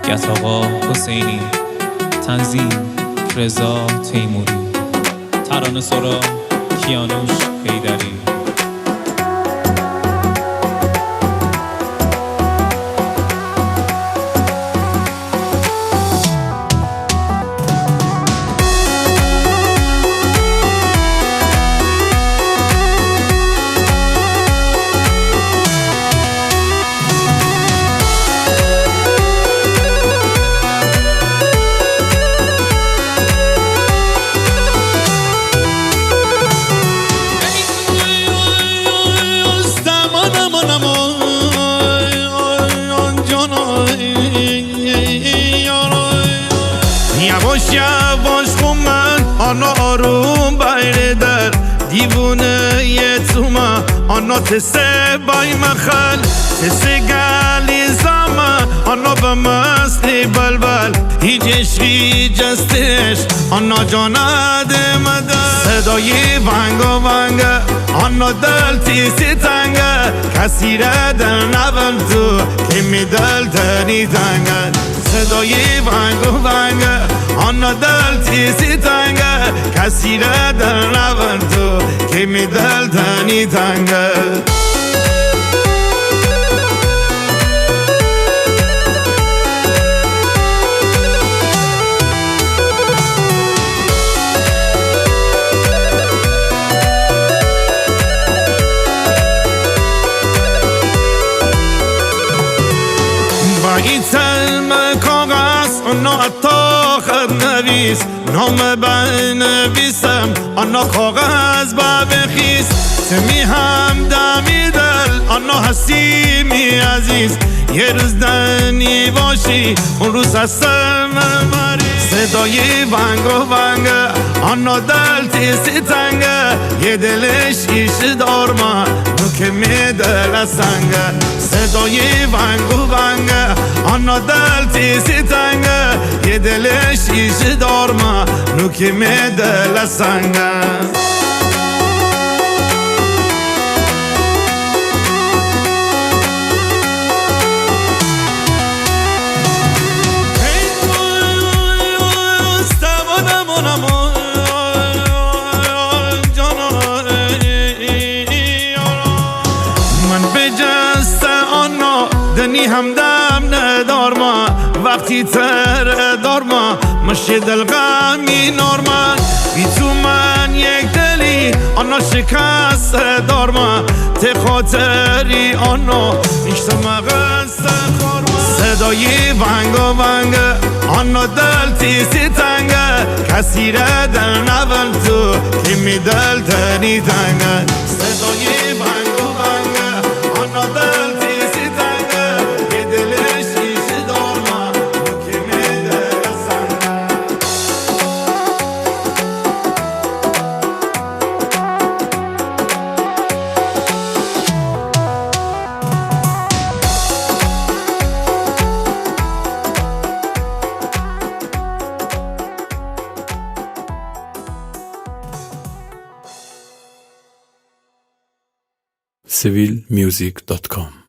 گتاقا حسینی، تنظیم رضا تیموری، ترانه سرا کیانوش حیدری. یواش خومن آنا آروم بایر در دیوونه یه توما آنا تسه بای مخل تسه گلی زمان آنا بمسلی بلبل هیچ عشقی جستش آنا جانده مدر صدای ونگا ونگا آنا دل تیسی تنگه کسی را در نبن تو که می دل تنی تنگه صدای ونگا ونگا آنا دل تیسی تنگه کسی را در نبن تو که می دل تنی تنگه تلم کاغذ آنا اتا خد نویس نام بنویسم آنا کاغذ با بخیز تمی هم دمی دل آنا هستی می عزیز یه روز دنی باشی اون روز هستم مریض صدای ونگا ونگا آنا دل تیسی تنگه یه دلش ایش دارما نو که می دل سنگه صدای ونگا ونگا آنا دل تیسی تنگه یه دلش ایش دارما نو که می دل سنگه دنی همدم ندار ما وقتی تر دار ما مشه دل غمی نارمن بی تو من یک دلی آنا شکست دار ما ته خاطری آنا نیشتا مغست خارما صدای ونگا ونگا آنا دل تیسی تنگه کسی را در نبن تو که می دل تنی تنگه صدای ونگا ونگا آنا دل تیسی تنگه civilmusic.com